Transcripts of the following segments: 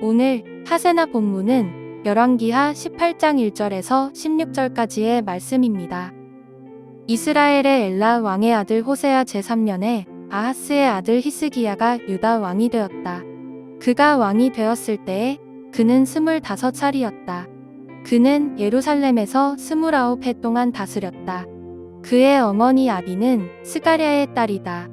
오늘 하세나 본문은 열왕기하 18장 1절에서 16절까지의 말씀입니다. 이스라엘의 엘라 왕의 아들 호세아 제3년에 아하스의 아들 히스기야가 유다 왕이 되었다. 그가 왕이 되었을 때에 그는 25살이었다. 그는 예루살렘에서 29해 동안 다스렸다. 그의 어머니 아비는 스가랴의 딸이다.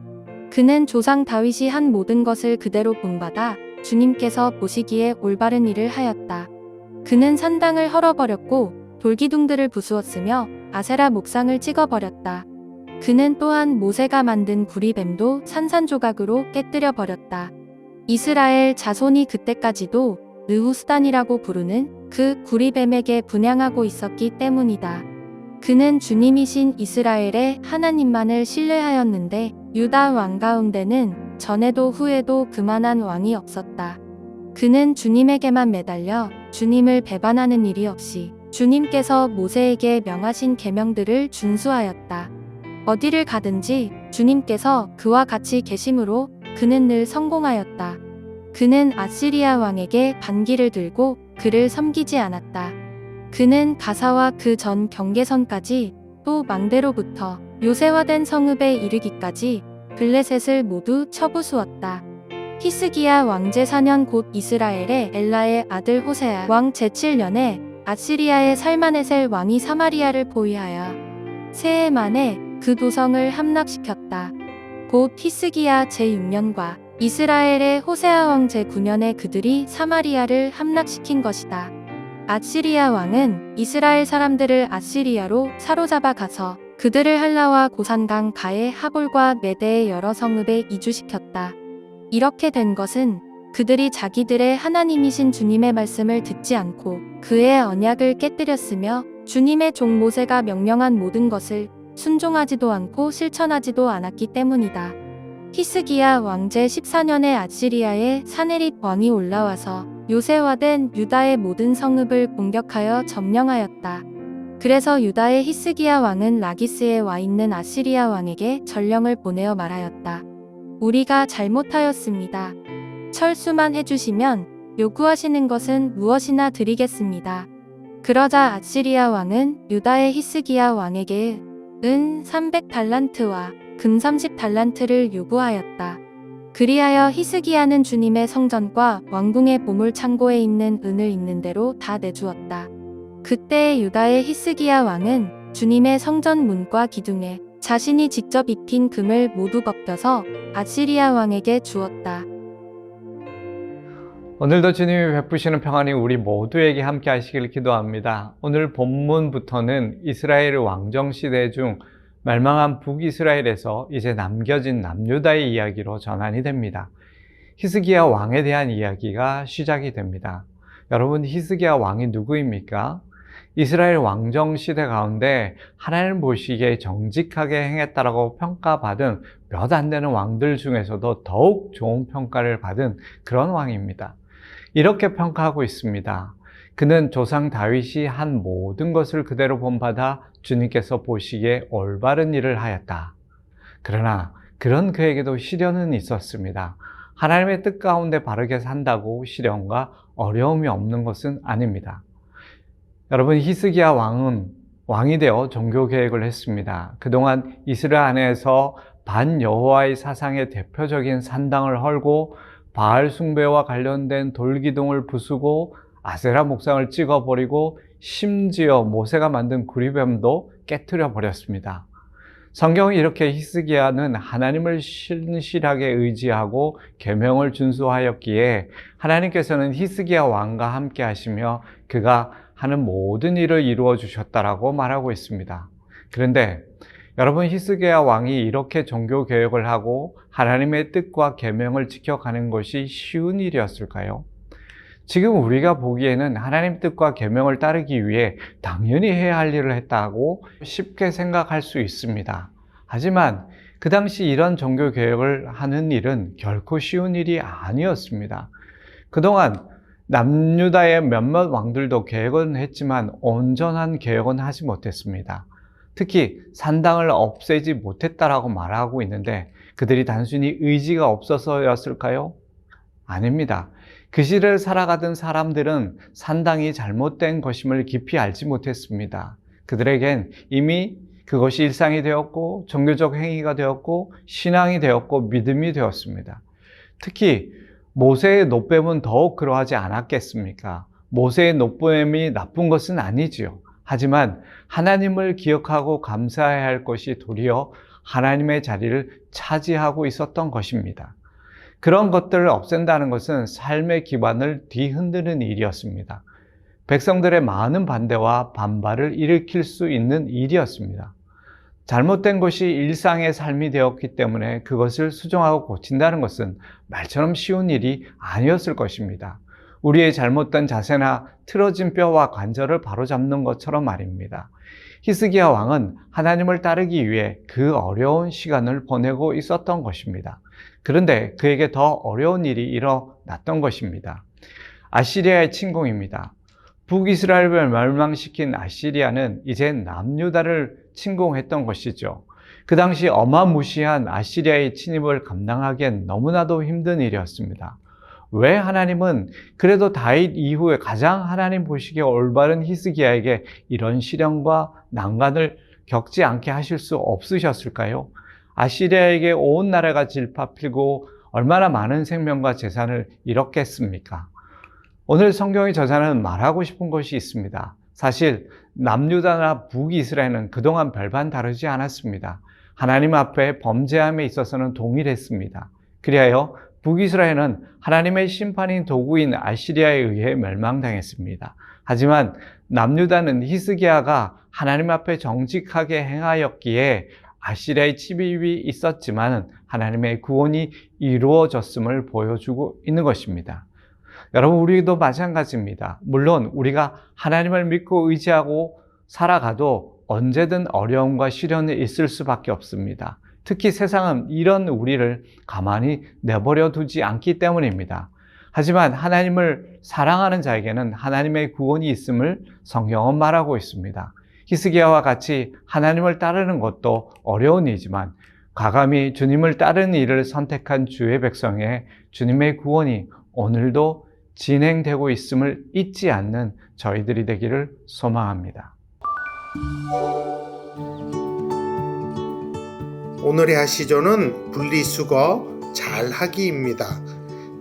그는 조상 다윗이 한 모든 것을 그대로 본받아 주님께서 보시기에 올바른 일을 하였다. 그는 산당을 헐어버렸고 돌기둥들을 부수었으며 아세라 목상을 찍어버렸다. 그는 또한 모세가 만든 구리뱀도 산산조각으로 깨뜨려 버렸다. 이스라엘 자손이 그때까지도 느후스단이라고 부르는 그 구리뱀에게 분향하고 있었기 때문이다. 그는 주님이신 이스라엘의 하나님만을 신뢰하였는데 유다 왕 가운데는 전에도 후에도 그만한 왕이 없었다. 그는 주님에게만 매달려 주님을 배반하는 일이 없이 주님께서 모세에게 명하신 계명들을 준수하였다. 어디를 가든지 주님께서 그와 같이 계심으로 그는 늘 성공하였다. 그는 아시리아 왕에게 반기를 들고 그를 섬기지 않았다. 그는 가사와 그 전 경계선까지 또 망대로부터 요새화된 성읍에 이르기까지 블레셋을 모두 쳐부수었다. 히스기야 왕 제4년 곧 이스라엘의 엘라의 아들 호세아 왕 제7년에 아시리아의 살마네셀 왕이 사마리아를 포위하여 세 해 만에 그 도성을 함락시켰다. 곧 히스기야 제6년과 이스라엘의 호세아 왕 제9년에 그들이 사마리아를 함락시킨 것이다. 아시리아 왕은 이스라엘 사람들을 아시리아로 사로잡아 가서 그들을 할라와 고산강 가의 하볼과 메대의 여러 성읍에 이주시켰다. 이렇게 된 것은 그들이 자기들의 하나님이신 주님의 말씀을 듣지 않고 그의 언약을 깨뜨렸으며 주님의 종 모세가 명령한 모든 것을 순종하지도 않고 실천하지도 않았기 때문이다. 히스기야 왕제 14년에 아시리아의 사네립 왕이 올라와서 요새화된 유다의 모든 성읍을 공격하여 점령하였다. 그래서 유다의 히스기야 왕은 라기스에 와 있는 아시리아 왕에게 전령을 보내어 말하였다. 우리가 잘못하였습니다. 철수만 해주시면 요구하시는 것은 무엇이나 드리겠습니다. 그러자 아시리아 왕은 유다의 히스기야 왕에게 은 300달란트와 금 30달란트를 요구하였다. 그리하여 히스기야는 주님의 성전과 왕궁의 보물 창고에 있는 은을 있는 대로 다 내주었다. 그때 유다의 히스기야 왕은 주님의 성전 문과 기둥에 자신이 직접 입힌 금을 모두 벗겨서 아시리아 왕에게 주었다. 오늘도 주님이 베푸시는 평안이 우리 모두에게 함께 하시길 기도합니다. 오늘 본문부터는 이스라엘 왕정 시대 중 멸망한 북이스라엘에서 이제 남겨진 남유다의 이야기로 전환이 됩니다. 히스기야 왕에 대한 이야기가 시작이 됩니다. 여러분, 히스기야 왕이 누구입니까? 이스라엘 왕정 시대 가운데 하나님 보시기에 정직하게 행했다라고 평가받은 몇 안 되는 왕들 중에서도 더욱 좋은 평가를 받은 그런 왕입니다. 이렇게 평가하고 있습니다. 그는 조상 다윗이 한 모든 것을 그대로 본받아 주님께서 보시기에 올바른 일을 하였다. 그러나 그런 그에게도 시련은 있었습니다. 하나님의 뜻 가운데 바르게 산다고 시련과 어려움이 없는 것은 아닙니다. 여러분, 히스기야 왕은 왕이 되어 종교 개혁을 했습니다. 그동안 이스라엘 안에서 반여호와의 사상의 대표적인 산당을 헐고 바알 숭배와 관련된 돌기둥을 부수고 아세라 목상을 찍어버리고 심지어 모세가 만든 구리뱀도 깨트려 버렸습니다. 성경은 이렇게 히스기야는 하나님을 신실하게 의지하고 계명을 준수하였기에 하나님께서는 히스기야 왕과 함께 하시며 그가 하는 모든 일을 이루어 주셨다라고 말하고 있습니다. 그런데 여러분, 히스기야 왕이 이렇게 종교 개혁을 하고 하나님의 뜻과 계명을 지켜가는 것이 쉬운 일이었을까요? 지금 우리가 보기에는 하나님 뜻과 계명을 따르기 위해 당연히 해야 할 일을 했다고 쉽게 생각할 수 있습니다. 하지만 그 당시 이런 종교 개혁을 하는 일은 결코 쉬운 일이 아니었습니다. 그동안 남유다의 몇몇 왕들도 개혁은 했지만 온전한 개혁은 하지 못했습니다. 특히 산당을 없애지 못했다라고 말하고 있는데 그들이 단순히 의지가 없어서였을까요? 아닙니다. 그 시대를 살아가던 사람들은 산당이 잘못된 것임을 깊이 알지 못했습니다. 그들에겐 이미 그것이 일상이 되었고 종교적 행위가 되었고 신앙이 되었고 믿음이 되었습니다. 특히 모세의 노뱀은 더욱 그러하지 않았겠습니까? 모세의 노뱀이 나쁜 것은 아니지요. 하지만 하나님을 기억하고 감사해야 할 것이 도리어 하나님의 자리를 차지하고 있었던 것입니다. 그런 것들을 없앤다는 것은 삶의 기반을 뒤흔드는 일이었습니다. 백성들의 많은 반대와 반발을 일으킬 수 있는 일이었습니다. 잘못된 것이 일상의 삶이 되었기 때문에 그것을 수정하고 고친다는 것은 말처럼 쉬운 일이 아니었을 것입니다. 우리의 잘못된 자세나 틀어진 뼈와 관절을 바로잡는 것처럼 말입니다. 히스기야 왕은 하나님을 따르기 위해 그 어려운 시간을 보내고 있었던 것입니다. 그런데 그에게 더 어려운 일이 일어났던 것입니다. 아시리아의 침공입니다. 북이스라엘을 멸망시킨 아시리아는 이제 남유다를 침공했던 것이죠. 그 당시 어마무시한 아시리아의 침입을 감당하기엔 너무나도 힘든 일이었습니다. 왜 하나님은 그래도 다윗 이후에 가장 하나님 보시기에 올바른 히스기야에게 이런 시련과 난관을 겪지 않게 하실 수 없으셨을까요? 아시리아에게 온 나라가 질파피고 얼마나 많은 생명과 재산을 잃었겠습니까? 오늘 성경의 저자는 말하고 싶은 것이 있습니다. 사실 남유다나 북이스라엘은 그동안 별반 다르지 않았습니다. 하나님 앞에 범죄함에 있어서는 동일했습니다. 그리하여 북이스라엘은 하나님의 심판인 도구인 아시리아에 의해 멸망당했습니다. 하지만 남유다는 히스기야가 하나님 앞에 정직하게 행하였기에 아시리아의 침입이 있었지만 하나님의 구원이 이루어졌음을 보여주고 있는 것입니다. 여러분, 우리도 마찬가지입니다. 물론 우리가 하나님을 믿고 의지하고 살아가도 언제든 어려움과 시련이 있을 수밖에 없습니다. 특히 세상은 이런 우리를 가만히 내버려 두지 않기 때문입니다. 하지만 하나님을 사랑하는 자에게는 하나님의 구원이 있음을 성경은 말하고 있습니다. 히스기야와 같이 하나님을 따르는 것도 어려운 일이지만 과감히 주님을 따르는 일을 선택한 주의 백성의 주님의 구원이 오늘도 진행되고 있음을 잊지 않는 저희들이 되기를 소망합니다. 오늘의 하시조는 분리수거 잘하기입니다.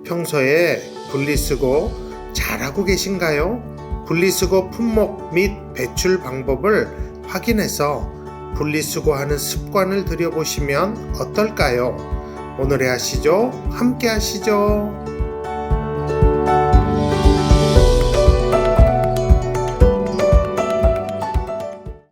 평소에 분리수거 잘하고 계신가요? 분리수거 품목 및 배출 방법을 확인해서 분리수거하는 습관을 들여보시면 어떨까요? 오늘의 하시조 함께 하시죠.